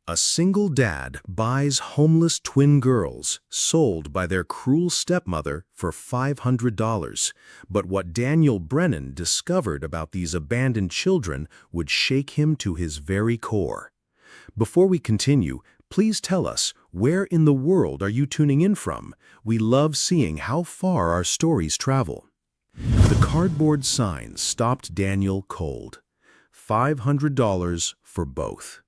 A single dad buys homeless twin girls sold by their cruel stepmother for $500. But what Daniel Brennan discovered about these abandoned children would shake him to his very core. Before we continue, please tell us, where in the world are you tuning in from? We love seeing how far our stories travel. The cardboard sign stopped Daniel cold. $500 for both.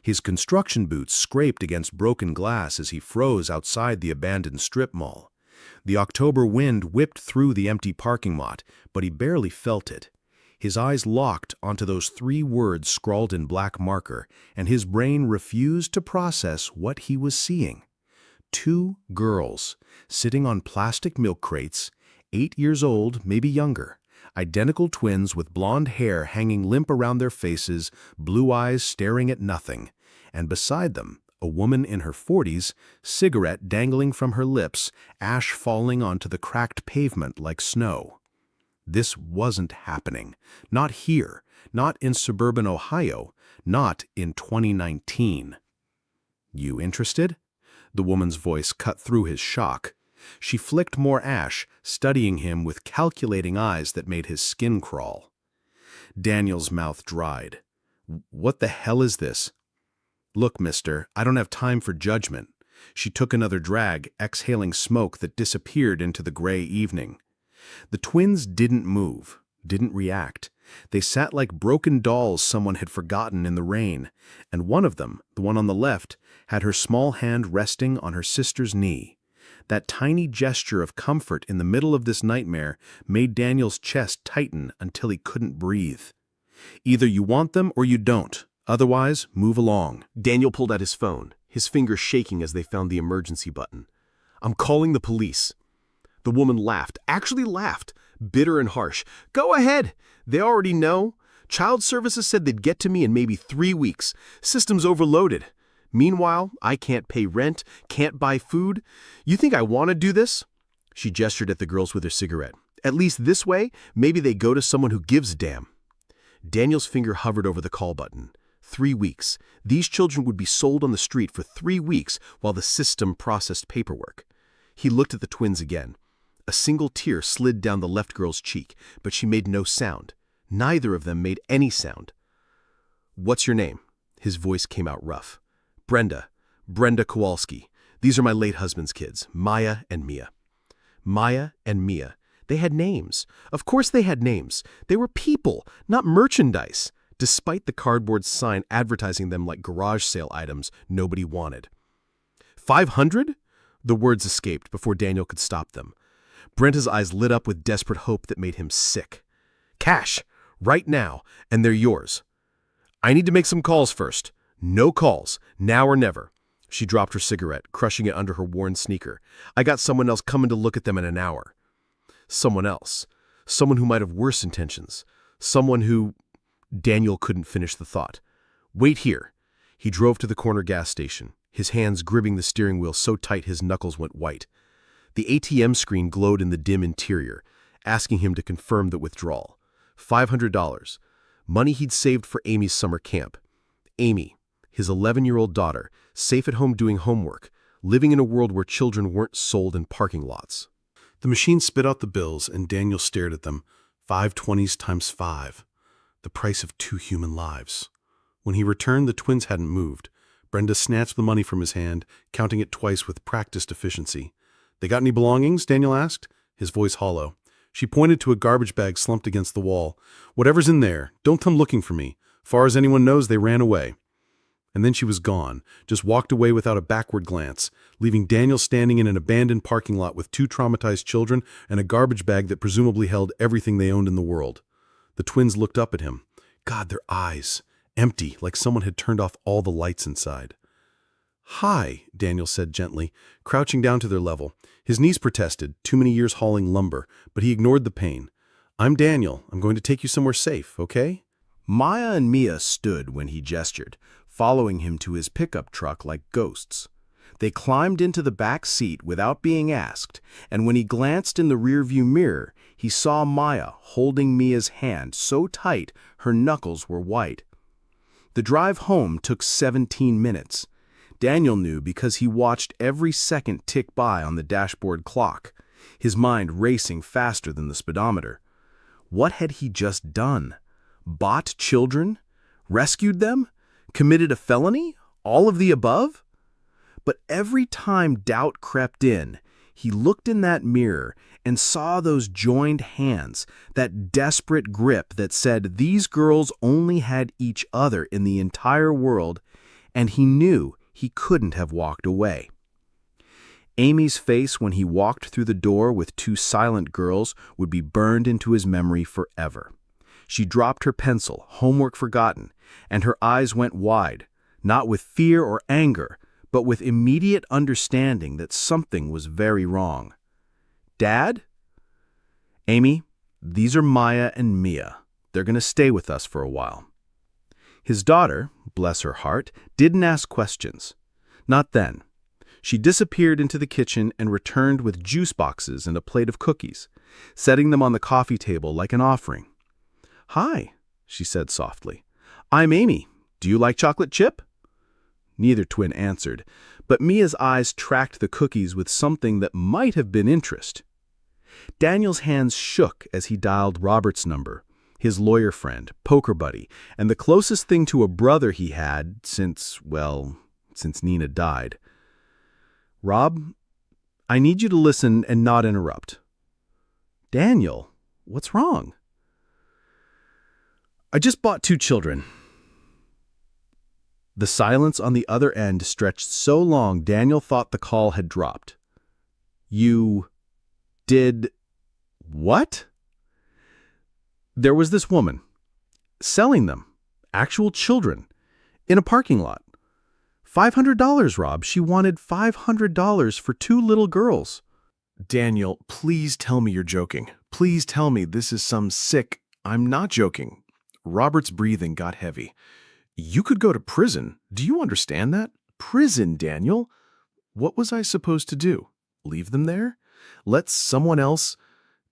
His construction boots scraped against broken glass as he froze outside the abandoned strip mall. The October wind whipped through the empty parking lot, but he barely felt it. His eyes locked onto those 3 words scrawled in black marker, and his brain refused to process what he was seeing. 2 girls, sitting on plastic milk crates, 8 years old, maybe younger. Identical twins with blonde hair hanging limp around their faces, blue eyes staring at nothing. And beside them, a woman in her 40s, cigarette dangling from her lips, ash falling onto the cracked pavement like snow. This wasn't happening. Not here. Not in suburban Ohio. Not in 2019. You interested? The woman's voice cut through his shock. She flicked more ash, studying him with calculating eyes that made his skin crawl. Daniel's mouth dried. What the hell is this? Look, mister, I don't have time for judgment. She took another drag, exhaling smoke that disappeared into the gray evening. The twins didn't move, didn't react. They sat like broken dolls someone had forgotten in the rain, and one of them, the one on the left, had her small hand resting on her sister's knee. That tiny gesture of comfort in the middle of this nightmare made Daniel's chest tighten until he couldn't breathe. Either you want them or you don't. Otherwise, move along. Daniel pulled out his phone, his fingers shaking as they found the emergency button. I'm calling the police. The woman laughed, actually laughed, bitter and harsh. Go ahead. They already know. Child Services said they'd get to me in maybe 3 weeks. System's overloaded. Meanwhile, I can't pay rent, can't buy food. You think I want to do this? She gestured at the girls with her cigarette. At least this way, maybe they go to someone who gives a damn. Daniel's finger hovered over the call button. 3 weeks. These children would be sold on the street for 3 weeks while the system processed paperwork. He looked at the twins again. A single tear slid down the left girl's cheek, but she made no sound. Neither of them made any sound. What's your name? His voice came out rough. Brenda Kowalski. These are my late husband's kids, Maya and Mia. Maya and Mia. They had names. Of course they had names. They were people, not merchandise, despite the cardboard sign advertising them like garage sale items nobody wanted. 500? The words escaped before Daniel could stop them. Brenta's eyes lit up with desperate hope that made him sick. Cash, right now, and they're yours. I need to make some calls first. No calls, now or never. She dropped her cigarette, crushing it under her worn sneaker. I got someone else coming to look at them in an hour. Someone else. Someone who might have worse intentions. Someone who... Daniel couldn't finish the thought. Wait here. He drove to the corner gas station, his hands gripping the steering wheel so tight his knuckles went white. The ATM screen glowed in the dim interior, asking him to confirm the withdrawal. $500. Money he'd saved for Amy's summer camp. Amy, his 11-year-old daughter, safe at home doing homework, living in a world where children weren't sold in parking lots. The machine spit out the bills, and Daniel stared at them. 520s times 5. The price of 2 human lives. When he returned, the twins hadn't moved. Brenda snatched the money from his hand, counting it twice with practiced efficiency. They got any belongings? Daniel asked, his voice hollow. She pointed to a garbage bag slumped against the wall. Whatever's in there, don't come looking for me. Far as anyone knows, they ran away. And then she was gone, just walked away without a backward glance, leaving Daniel standing in an abandoned parking lot with 2 traumatized children and a garbage bag that presumably held everything they owned in the world. The twins looked up at him. God, their eyes. Empty, like someone had turned off all the lights inside. Hi, Daniel said gently, crouching down to their level. His knees protested, too many years hauling lumber, but he ignored the pain. I'm Daniel. I'm going to take you somewhere safe, okay? Maya and Mia stood when he gestured, following him to his pickup truck like ghosts. They climbed into the back seat without being asked, and when he glanced in the rearview mirror, he saw Maya holding Mia's hand so tight her knuckles were white. The drive home took 17 minutes. Daniel knew because he watched every second tick by on the dashboard clock, his mind racing faster than the speedometer. What had he just done? Bought children? Rescued them? Committed a felony? All of the above? But every time doubt crept in, he looked in that mirror and saw those joined hands, that desperate grip that said these girls only had each other in the entire world, and he knew he couldn't have walked away. Amy's face when he walked through the door with two silent girls would be burned into his memory forever. She dropped her pencil, homework forgotten, and her eyes went wide, not with fear or anger, but with immediate understanding that something was very wrong. "Dad? Amy, these are Maya and Mia. They're going to stay with us for a while." His daughter, bless her heart, didn't ask questions. Not then. She disappeared into the kitchen and returned with juice boxes and a plate of cookies, setting them on the coffee table like an offering. "Hi," she said softly. "I'm Amy. Do you like chocolate chip?" Neither twin answered, but Mia's eyes tracked the cookies with something that might have been interest. Daniel's hands shook as he dialed Robert's number, his lawyer friend, poker buddy, and the closest thing to a brother he had since Nina died. "Rob, I need you to listen and not interrupt." "Daniel, what's wrong?" "I just bought 2 children." The silence on the other end stretched so long Daniel thought the call had dropped. "You did what?" "There was this woman, selling them, actual children, in a parking lot. $500, Rob. She wanted $500 for 2 little girls." Daniel, please tell me you're joking. Please tell me this is some sick... I'm not joking. Robert's breathing got heavy. You could go to prison. Do you understand that? Prison, Daniel. What was I supposed to do? Leave them there? Let someone else...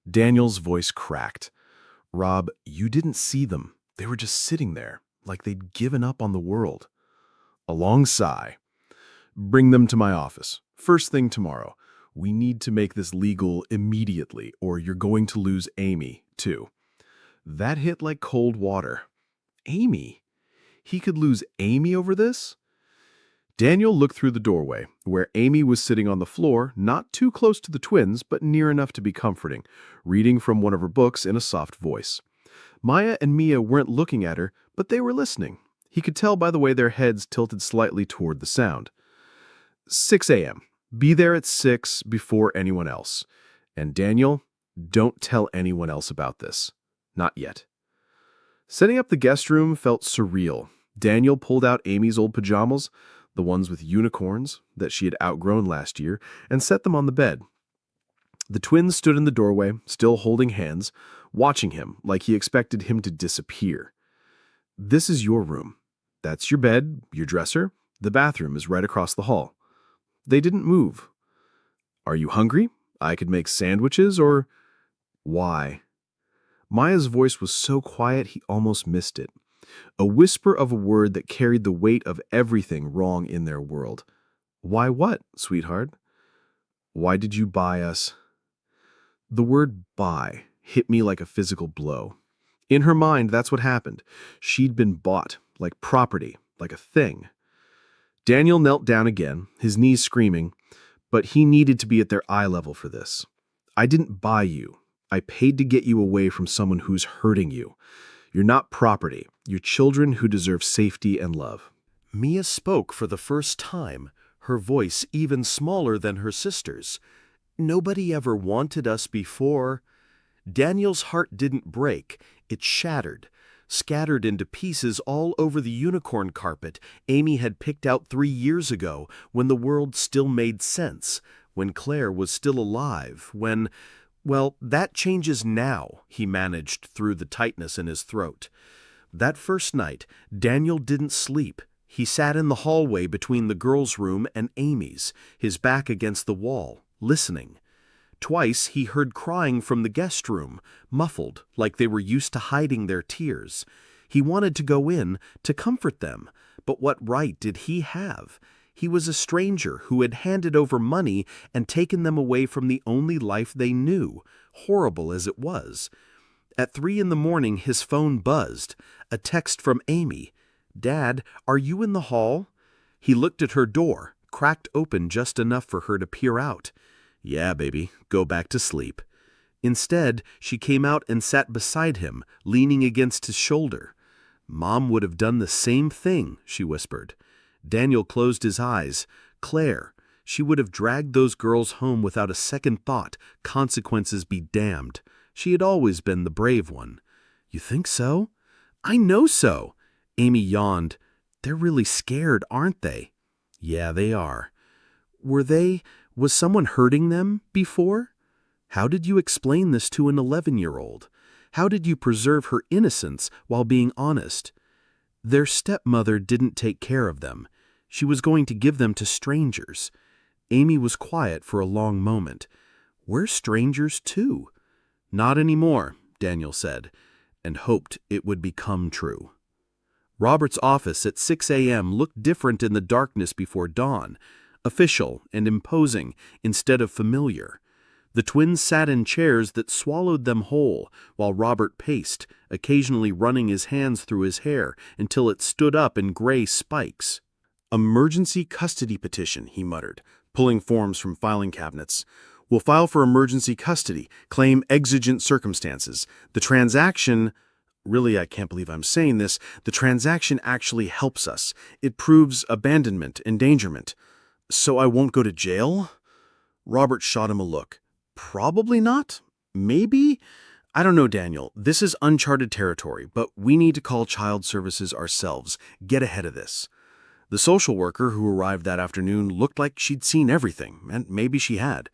Daniel's voice cracked. Rob, you didn't see them. They were just sitting there, like they'd given up on the world. A long sigh. Bring them to my office. First thing tomorrow. We need to make this legal immediately, or you're going to lose Amy, too. That hit like cold water. Amy? He could lose Amy over this? Daniel looked through the doorway, where Amy was sitting on the floor, not too close to the twins, but near enough to be comforting, reading from one of her books in a soft voice. Maya and Mia weren't looking at her, but they were listening. He could tell by the way their heads tilted slightly toward the sound. 6 a.m. Be there at 6 before anyone else. And Daniel, don't tell anyone else about this. Not yet. Setting up the guest room felt surreal. Daniel pulled out Amy's old pajamas, the ones with unicorns that she had outgrown last year, and set them on the bed. The twins stood in the doorway, still holding hands, watching him like he expected him to disappear. "This is your room. That's your bed, your dresser. The bathroom is right across the hall." They didn't move. "Are you hungry? I could make sandwiches or..." "Why?" Maya's voice was so quiet he almost missed it. A whisper of a word that carried the weight of everything wrong in their world. "Why what, sweetheart? Why did you buy us?" The word buy hit me like a physical blow. In her mind, that's what happened. She'd been bought, like property, like a thing. Daniel knelt down again, his knees screaming, but he needed to be at their eye level for this. "I didn't buy you. I paid to get you away from someone who's hurting you. You're not property. You're children who deserve safety and love." Mia spoke for the first time, her voice even smaller than her sister's. "Nobody ever wanted us before." Daniel's heart didn't break, it shattered, scattered into pieces all over the unicorn carpet Amy had picked out 3 years ago, when the world still made sense, when Claire was still alive, when... Well, that changes now, he managed through the tightness in his throat. That first night, Daniel didn't sleep. He sat in the hallway between the girls' room and Amy's, his back against the wall, listening. Twice he heard crying from the guest room, muffled, like they were used to hiding their tears. He wanted to go in to comfort them, but what right did he have? He was a stranger who had handed over money and taken them away from the only life they knew, horrible as it was. At 3 in the morning, his phone buzzed. A text from Amy. "Dad, are you in the hall?" He looked at her door, cracked open just enough for her to peer out. "Yeah, baby, go back to sleep." Instead, she came out and sat beside him, leaning against his shoulder. "Mom would have done the same thing," she whispered. Daniel closed his eyes. Claire. She would have dragged those girls home without a second thought, consequences be damned. She had always been the brave one. "You think so?" "I know so." Amy yawned. "They're really scared, aren't they?" "Yeah, they are." Was someone hurting them before?" "How did you explain this to an 11-year-old? How did you preserve her innocence while being honest?" "Their stepmother didn't take care of them. She was going to give them to strangers." Amy was quiet for a long moment. "We're strangers too." "Not anymore," Daniel said, and hoped it would become true. Robert's office at 6 a.m. looked different in the darkness before dawn, official and imposing instead of familiar. The twins sat in chairs that swallowed them whole, while Robert paced, occasionally running his hands through his hair until it stood up in gray spikes. "Emergency custody petition," he muttered, pulling forms from filing cabinets. "We'll file for emergency custody, claim exigent circumstances. The transaction—" Really, I can't believe I'm saying this. "The transaction actually helps us. It proves abandonment, endangerment. So I won't go to jail?" Robert shot him a look. "Probably not. Maybe. I don't know, Daniel. This is uncharted territory, but we need to call child services ourselves. Get ahead of this." The social worker who arrived that afternoon looked like she'd seen everything, and maybe she had.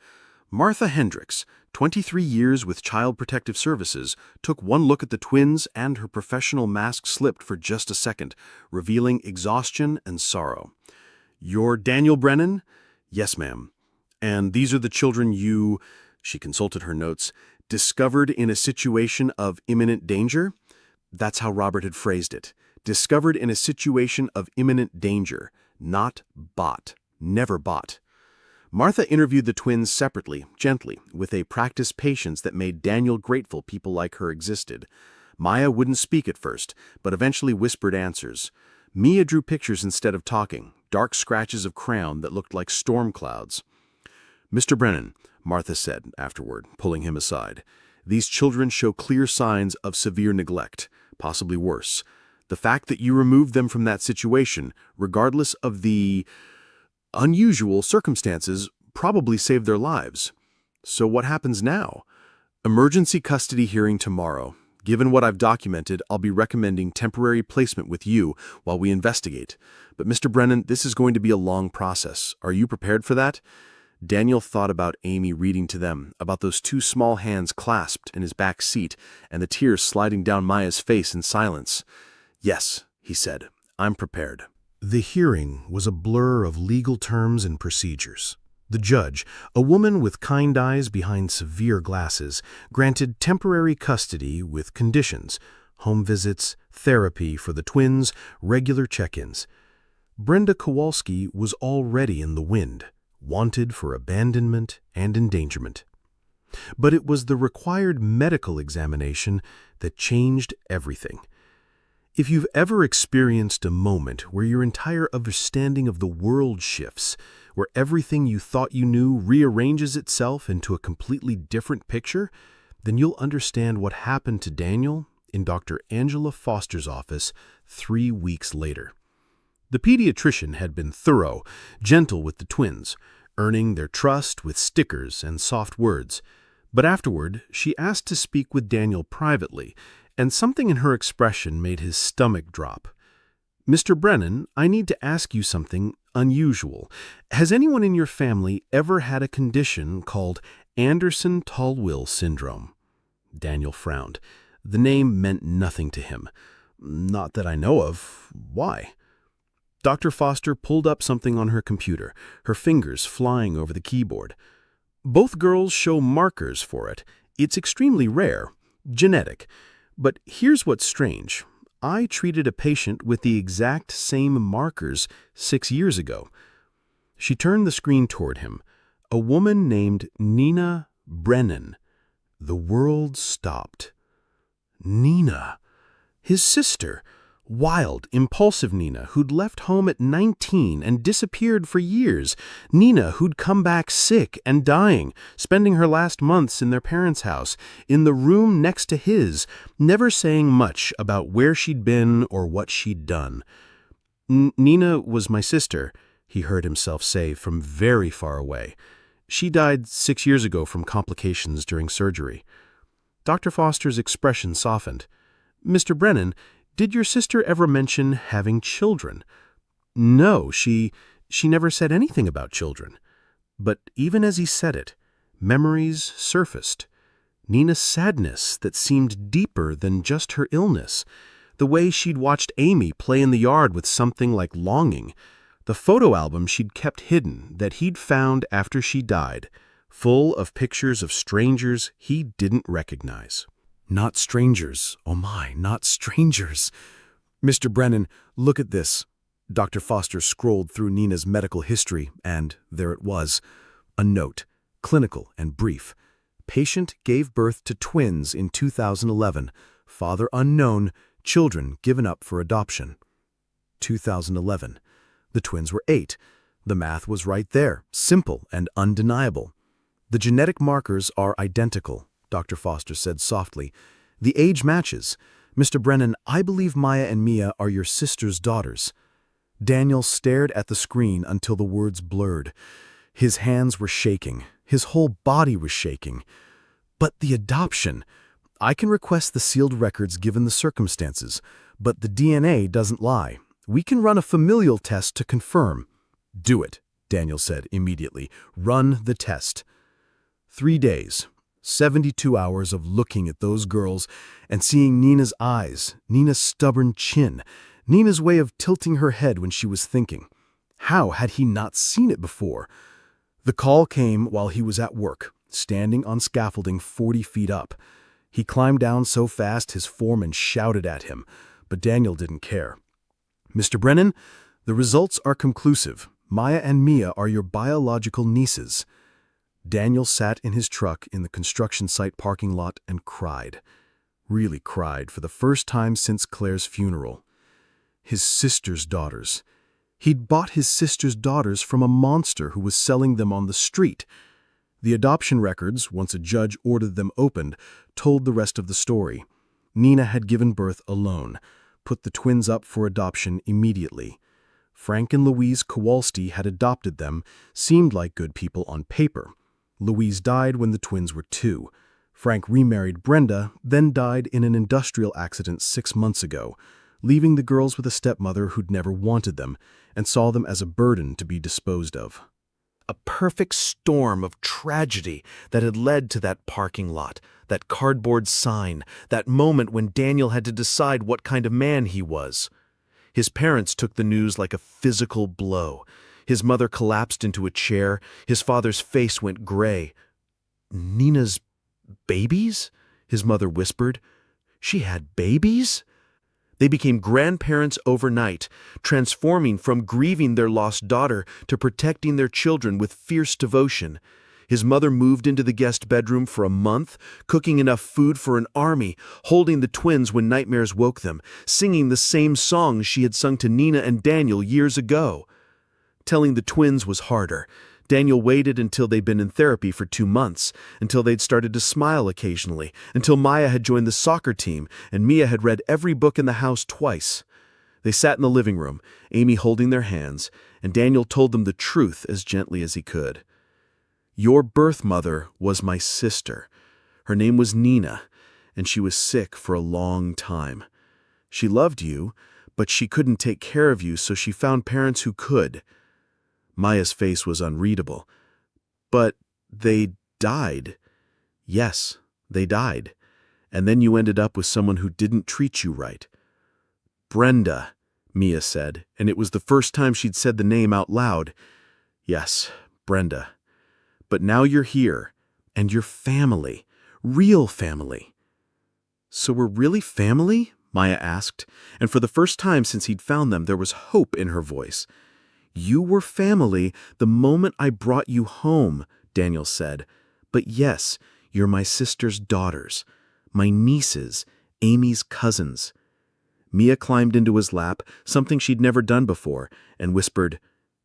Martha Hendricks, 23 years with Child Protective Services, took one look at the twins and her professional mask slipped for just a second, revealing exhaustion and sorrow. "You're Daniel Brennan?" "Yes, ma'am." "And these are the children you," she consulted her notes, "discovered in a situation of imminent danger?" That's how Robert had phrased it. Discovered in a situation of imminent danger, not bought, never bought. Martha interviewed the twins separately, gently, with a practiced patience that made Daniel grateful people like her existed. Maya wouldn't speak at first, but eventually whispered answers. Mia drew pictures instead of talking, dark scratches of crayon that looked like storm clouds. "Mr. Brennan," Martha said afterward, pulling him aside, "these children show clear signs of severe neglect, possibly worse. The fact that you removed them from that situation, regardless of the unusual circumstances, probably saved their lives. So what happens now?" "Emergency custody hearing tomorrow. Given what I've documented, I'll be recommending temporary placement with you while we investigate. But Mr. Brennan, this is going to be a long process. Are you prepared for that?" Daniel thought about Amy reading to them, about those two small hands clasped in his back seat, and the tears sliding down Maya's face in silence. "Yes," he said, "I'm prepared." The hearing was a blur of legal terms and procedures. The judge, a woman with kind eyes behind severe glasses, granted temporary custody with conditions: home visits, therapy for the twins, regular check-ins. Brenda Kowalski was already in the wind, wanted for abandonment and endangerment. But it was the required medical examination that changed everything. If you've ever experienced a moment where your entire understanding of the world shifts, where everything you thought you knew rearranges itself into a completely different picture, then you'll understand what happened to Daniel in Dr. Angela Foster's office 3 weeks later. The pediatrician had been thorough, gentle with the twins, earning their trust with stickers and soft words. But afterward, she asked to speak with Daniel privately, and something in her expression made his stomach drop. "Mr. Brennan, I need to ask you something unusual. Has anyone in your family ever had a condition called Anderson-Tall-Will syndrome?" Daniel frowned. The name meant nothing to him. "Not that I know of. Why?" Dr. Foster pulled up something on her computer, her fingers flying over the keyboard. "Both girls show markers for it. It's extremely rare, genetic. But here's what's strange. I treated a patient with the exact same markers 6 years ago." She turned the screen toward him. A woman named Nina Brennan. The world stopped. Nina. His sister. Wild, impulsive Nina, who'd left home at 19 and disappeared for years. Nina, who'd come back sick and dying, spending her last months in their parents' house, in the room next to his, never saying much about where she'd been or what she'd done. "Nina was my sister," he heard himself say from very far away. "She died 6 years ago from complications during surgery." Dr. Foster's expression softened. "Mr. Brennan, did your sister ever mention having children?" "No, she never said anything about children." But even as he said it, memories surfaced. Nina's sadness that seemed deeper than just her illness. The way she'd watched Amy play in the yard with something like longing. The photo album she'd kept hidden that he'd found after she died, full of pictures of strangers he didn't recognize. Not strangers, oh my, not strangers. "Mr. Brennan, look at this." Dr. Foster scrolled through Nina's medical history, and there it was. A note, clinical and brief. Patient gave birth to twins in 2011. Father unknown, children given up for adoption. 2011. The twins were 8. The math was right there, simple and undeniable. "The genetic markers are identical," Dr. Foster said softly. "The age matches. Mr. Brennan, I believe Maya and Mia are your sister's daughters." Daniel stared at the screen until the words blurred. His hands were shaking. His whole body was shaking. "But the adoption. I can request the sealed records given the circumstances, but the DNA doesn't lie. We can run a familial test to confirm." "Do it," Daniel said immediately. "Run the test." 3 days. 72 hours of looking at those girls and seeing Nina's eyes, Nina's stubborn chin, Nina's way of tilting her head when she was thinking. How had he not seen it before? The call came while he was at work, standing on scaffolding 40 feet up. He climbed down so fast his foreman shouted at him, but Daniel didn't care. "Mr. Brennan, the results are conclusive. Maya and Mia are your biological nieces." Daniel sat in his truck in the construction site parking lot and cried. Really cried for the first time since Claire's funeral. His sister's daughters. He'd bought his sister's daughters from a monster who was selling them on the street. The adoption records, once a judge ordered them opened, told the rest of the story. Nina had given birth alone, put the twins up for adoption immediately. Frank and Louise Kowalski had adopted them, seemed like good people on paper. Louise died when the twins were 2. Frank remarried Brenda, then died in an industrial accident 6 months ago, leaving the girls with a stepmother who'd never wanted them and saw them as a burden to be disposed of. A perfect storm of tragedy that had led to that parking lot, that cardboard sign, that moment when Daniel had to decide what kind of man he was. His parents took the news like a physical blow. His mother collapsed into a chair. His father's face went gray. "Nina's babies?" his mother whispered. "She had babies?" They became grandparents overnight, transforming from grieving their lost daughter to protecting their children with fierce devotion. His mother moved into the guest bedroom for a month, cooking enough food for an army, holding the twins when nightmares woke them, singing the same songs she had sung to Nina and Daniel years ago. Telling the twins was harder. Daniel waited until they'd been in therapy for 2 months, until they'd started to smile occasionally, until Maya had joined the soccer team and Mia had read every book in the house twice. They sat in the living room, Amy holding their hands, and Daniel told them the truth as gently as he could. "Your birth mother was my sister. Her name was Nina, and she was sick for a long time. She loved you, but she couldn't take care of you, so she found parents who could." Maya's face was unreadable. "But they died." "Yes, they died. And then you ended up with someone who didn't treat you right." "Brenda," Mia said, and it was the first time she'd said the name out loud. "Yes, Brenda. But now you're here, and you're family, real family." "So we're really family?" Maya asked, and for the first time since he'd found them, there was hope in her voice. "You were family the moment I brought you home," Daniel said. "But yes, you're my sister's daughters, my nieces, Amy's cousins." Mia climbed into his lap, something she'd never done before, and whispered,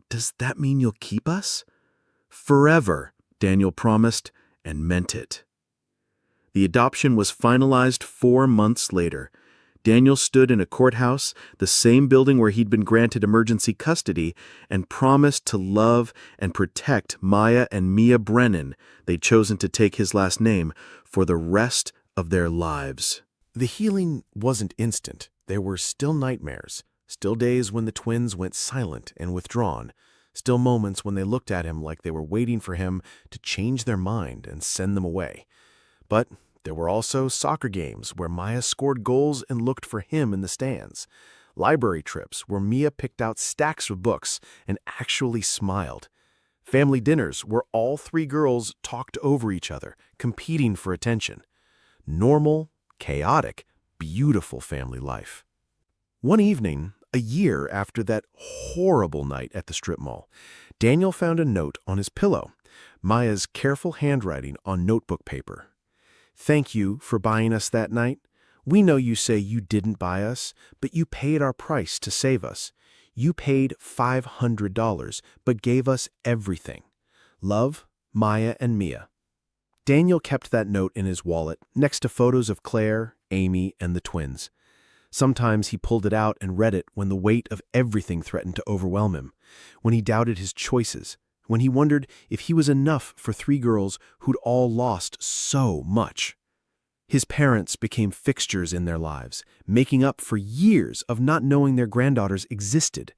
"Does that mean you'll keep us?" "Forever," Daniel promised, and meant it. The adoption was finalized 4 months later. Daniel stood in a courthouse, the same building where he'd been granted emergency custody, and promised to love and protect Maya and Mia Brennan, they'd chosen to take his last name, for the rest of their lives. The healing wasn't instant. There were still nightmares, still days when the twins went silent and withdrawn, still moments when they looked at him like they were waiting for him to change their mind and send them away. But there were also soccer games where Maya scored goals and looked for him in the stands. Library trips where Mia picked out stacks of books and actually smiled. Family dinners where all 3 girls talked over each other, competing for attention. Normal, chaotic, beautiful family life. One evening, a year after that horrible night at the strip mall, Daniel found a note on his pillow, Maya's careful handwriting on notebook paper. "Thank you for buying us that night. We know you say you didn't buy us, but you paid our price to save us. You paid $500, but gave us everything. Love, Maya and Mia." Daniel kept that note in his wallet next to photos of Claire, Amy, and the twins. Sometimes he pulled it out and read it when the weight of everything threatened to overwhelm him, when he doubted his choices, when he wondered if he was enough for 3 girls who'd all lost so much. His parents became fixtures in their lives, making up for years of not knowing their granddaughters existed.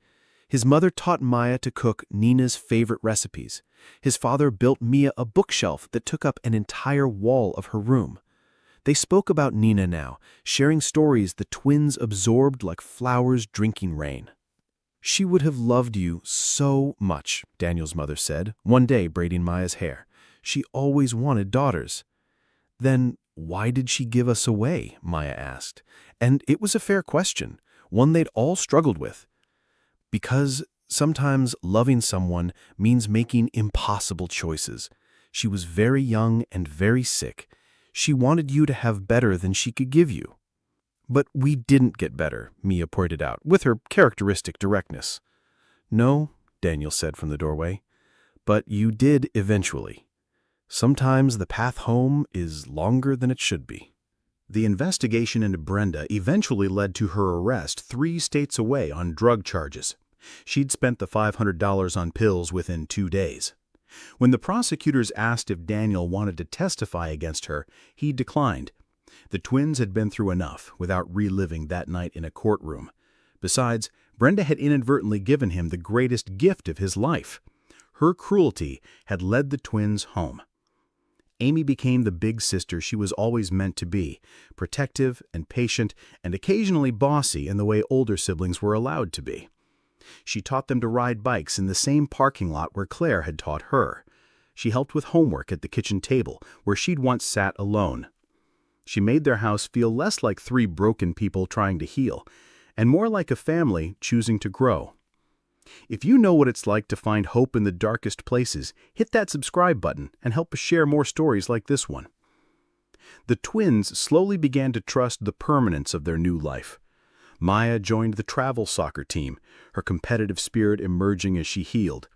His mother taught Maya to cook Nina's favorite recipes. His father built Mia a bookshelf that took up an entire wall of her room. They spoke about Nina now, sharing stories the twins absorbed like flowers drinking rain. "She would have loved you so much," Daniel's mother said, one day braiding Maya's hair. "She always wanted daughters." "Then why did she give us away?" Maya asked. And it was a fair question, one they'd all struggled with. "Because sometimes loving someone means making impossible choices. She was very young and very sick. She wanted you to have better than she could give you." "But we didn't get better," Mia pointed out, with her characteristic directness. "No," Daniel said from the doorway, "but you did eventually. Sometimes the path home is longer than it should be." The investigation into Brenda eventually led to her arrest 3 states away on drug charges. She'd spent the $500 on pills within 2 days. When the prosecutors asked if Daniel wanted to testify against her, he declined. The twins had been through enough without reliving that night in a courtroom. Besides, Brenda had inadvertently given him the greatest gift of his life. Her cruelty had led the twins home. Amy became the big sister she was always meant to be, protective and patient and occasionally bossy in the way older siblings were allowed to be. She taught them to ride bikes in the same parking lot where Claire had taught her. She helped with homework at the kitchen table where she'd once sat alone. She made their house feel less like 3 broken people trying to heal, and more like a family choosing to grow. If you know what it's like to find hope in the darkest places, hit that subscribe button and help us share more stories like this one. The twins slowly began to trust the permanence of their new life. Maya joined the travel soccer team, her competitive spirit emerging as she healed.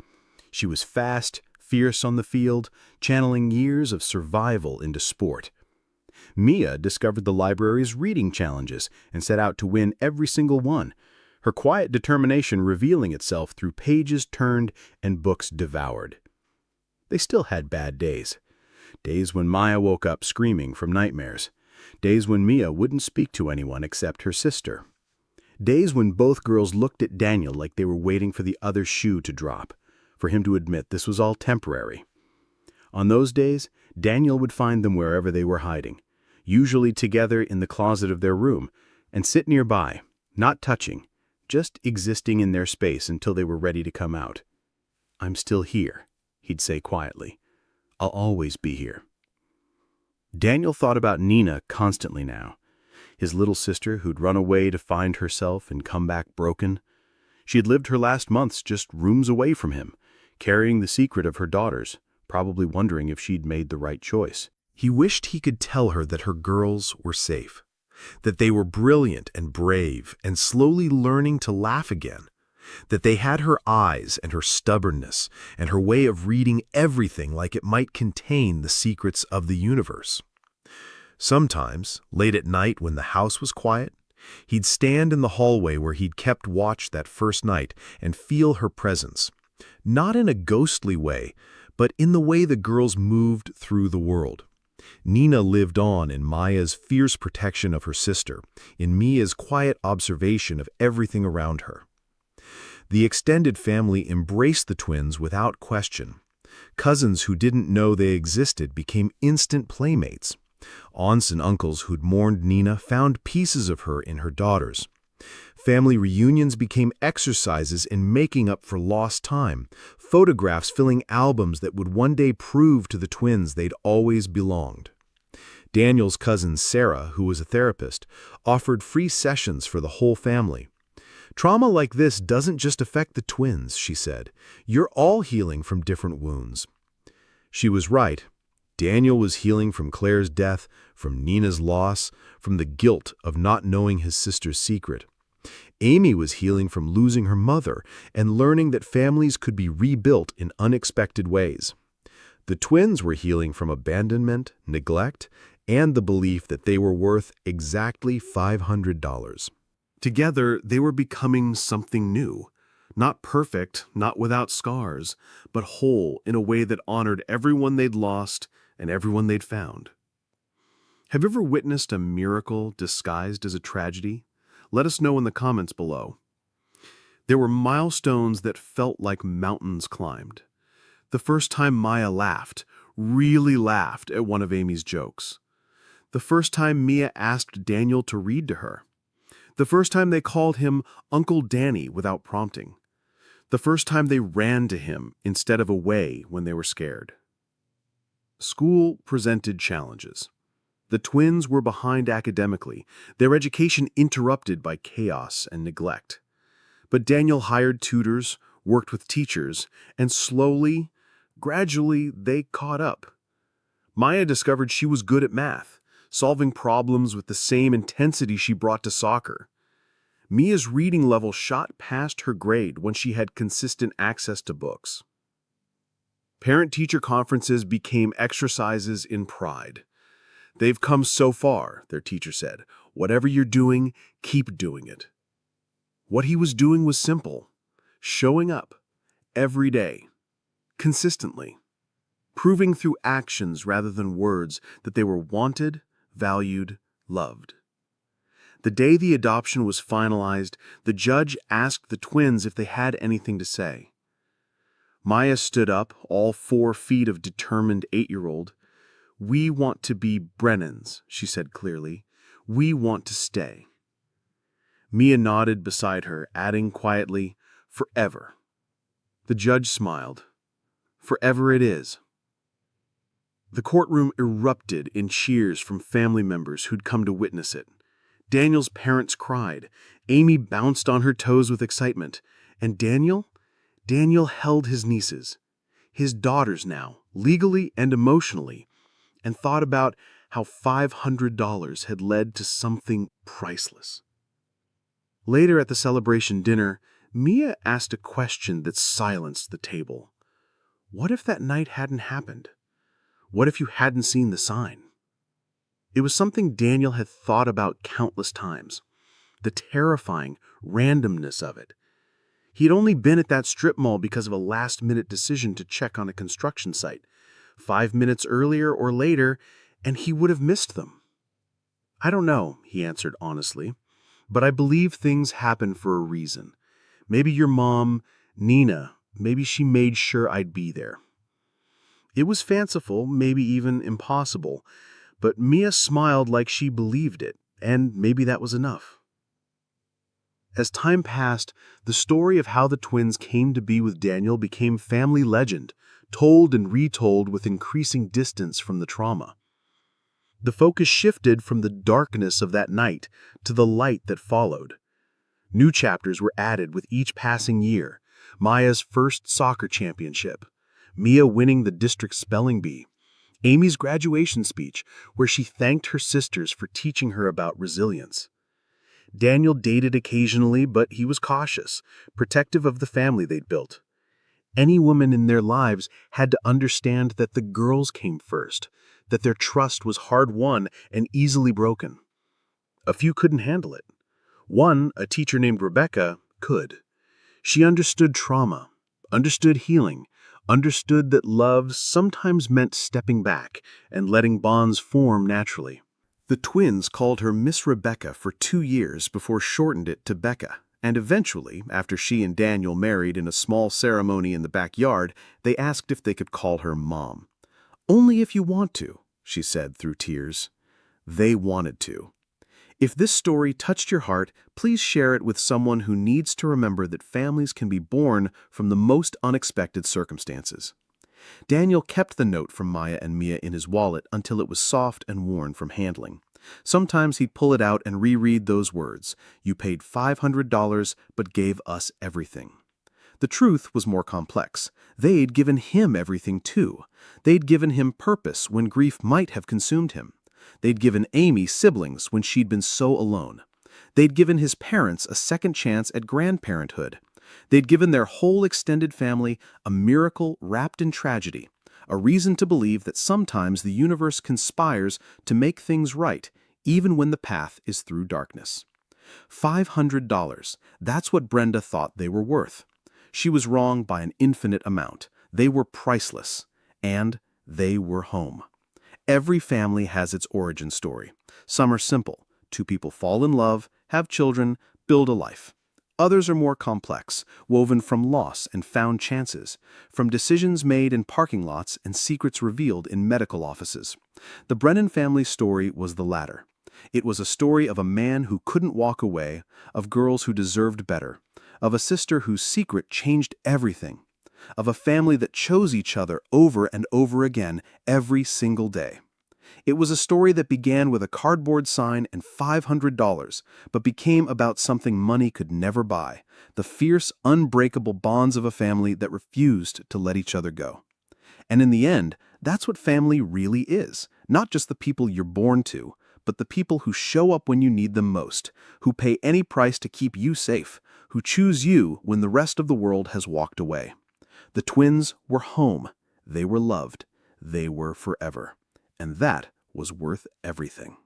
She was fast, fierce on the field, channeling years of survival into sport. Mia discovered the library's reading challenges and set out to win every single one, her quiet determination revealing itself through pages turned and books devoured. They still had bad days. Days when Maya woke up screaming from nightmares. Days when Mia wouldn't speak to anyone except her sister. Days when both girls looked at Daniel like they were waiting for the other shoe to drop, for him to admit this was all temporary. On those days, Daniel would find them wherever they were hiding, usually together in the closet of their room, and sit nearby, not touching, just existing in their space until they were ready to come out. "I'm still here," he'd say quietly. "I'll always be here." Daniel thought about Nina constantly now. his little sister who'd run away to find herself and come back broken. She had lived her last months just rooms away from him, carrying the secret of her daughters, probably wondering if she'd made the right choice. He wished he could tell her that her girls were safe, that they were brilliant and brave and slowly learning to laugh again, that they had her eyes and her stubbornness and her way of reading everything like it might contain the secrets of the universe. Sometimes, late at night when the house was quiet, he'd stand in the hallway where he'd kept watch that first night and feel her presence, not in a ghostly way, but in the way the girls moved through the world. Nina lived on in Maya's fierce protection of her sister, in Mia's quiet observation of everything around her. The extended family embraced the twins without question. Cousins who didn't know they existed became instant playmates. Aunts and uncles who'd mourned Nina found pieces of her in her daughters. Family reunions became exercises in making up for lost time, photographs filling albums that would one day prove to the twins they'd always belonged. Daniel's cousin Sarah, who was a therapist, offered free sessions for the whole family. "Trauma like this doesn't just affect the twins," she said. "You're all healing from different wounds." She was right. Daniel was healing from Claire's death, from Nina's loss, from the guilt of not knowing his sister's secret. Amy was healing from losing her mother and learning that families could be rebuilt in unexpected ways. The twins were healing from abandonment, neglect, and the belief that they were worth exactly $500. Together, they were becoming something new. Not perfect, not without scars, but whole in a way that honored everyone they'd lost and everyone they'd found. Have you ever witnessed a miracle disguised as a tragedy? Let us know in the comments below. There were milestones that felt like mountains climbed. The first time Maya laughed, really laughed at one of Amy's jokes. The first time Mia asked Daniel to read to her. The first time they called him Uncle Danny without prompting. The first time they ran to him instead of away when they were scared. School presented challenges. The twins were behind academically, their education interrupted by chaos and neglect. But Daniel hired tutors, worked with teachers, and slowly, gradually, they caught up. Maya discovered she was good at math, solving problems with the same intensity she brought to soccer. Mia's reading level shot past her grade when she had consistent access to books. Parent-teacher conferences became exercises in pride. "They've come so far," their teacher said. "Whatever you're doing, keep doing it." What he was doing was simple. Showing up, every day, consistently. Proving through actions rather than words that they were wanted, valued, loved. The day the adoption was finalized, the judge asked the twins if they had anything to say. Maya stood up, all 4 feet of determined 8-year-old. "We want to be Brennans," she said clearly. "We want to stay." Mia nodded beside her, adding quietly, "Forever." The judge smiled. "Forever it is." The courtroom erupted in cheers from family members who'd come to witness it. Daniel's parents cried. Amy bounced on her toes with excitement. And Daniel held his nieces, his daughters now, legally and emotionally, and thought about how $500 had led to something priceless. Later at the celebration dinner, Mia asked a question that silenced the table. What if that night hadn't happened? What if you hadn't seen the sign? It was something Daniel had thought about countless times, the terrifying randomness of it. He had only been at that strip mall because of a last-minute decision to check on a construction site. 5 minutes earlier or later, and he would have missed them. "I don't know," he answered honestly, "but I believe things happen for a reason. Maybe your mom, Nina, maybe she made sure I'd be there." It was fanciful, maybe even impossible, but Mia smiled like she believed it, and maybe that was enough. As time passed, the story of how the twins came to be with Daniel became family legend, told and retold with increasing distance from the trauma. The focus shifted from the darkness of that night to the light that followed. New chapters were added with each passing year. Maya's first soccer championship, Mia winning the district spelling bee, Amy's graduation speech where she thanked her sisters for teaching her about resilience. Daniel dated occasionally, but he was cautious, protective of the family they'd built. Any woman in their lives had to understand that the girls came first, that their trust was hard-won and easily broken. A few couldn't handle it. One, a teacher named Rebecca, could. She understood trauma, understood healing, understood that love sometimes meant stepping back and letting bonds form naturally. The twins called her Miss Rebecca for 2 years before shortened it to Becca, and eventually, after she and Daniel married in a small ceremony in the backyard, they asked if they could call her Mom. "Only if you want to," she said through tears. They wanted to. If this story touched your heart, please share it with someone who needs to remember that families can be born from the most unexpected circumstances. Daniel kept the note from Maya and Mia in his wallet until it was soft and worn from handling. Sometimes he'd pull it out and reread those words, "You paid $500 but gave us everything." The truth was more complex. They'd given him everything too. They'd given him purpose when grief might have consumed him. They'd given Amy siblings when she'd been so alone. They'd given his parents a second chance at grandparenthood. They'd given their whole extended family a miracle wrapped in tragedy, a reason to believe that sometimes the universe conspires to make things right, even when the path is through darkness. $500, that's what Brenda thought they were worth. She was wrong by an infinite amount. They were priceless, and they were home. Every family has its origin story. Some are simple. 2 people fall in love, have children, build a life. Others are more complex, woven from loss and found chances, from decisions made in parking lots and secrets revealed in medical offices. The Brennan family story was the latter. It was a story of a man who couldn't walk away, of girls who deserved better, of a sister whose secret changed everything, of a family that chose each other over and over again every single day. It was a story that began with a cardboard sign and $500, but became about something money could never buy, the fierce, unbreakable bonds of a family that refused to let each other go. And in the end, that's what family really is, not just the people you're born to, but the people who show up when you need them most, who pay any price to keep you safe, who choose you when the rest of the world has walked away. The twins were home. They were loved. They were forever. And that was worth everything.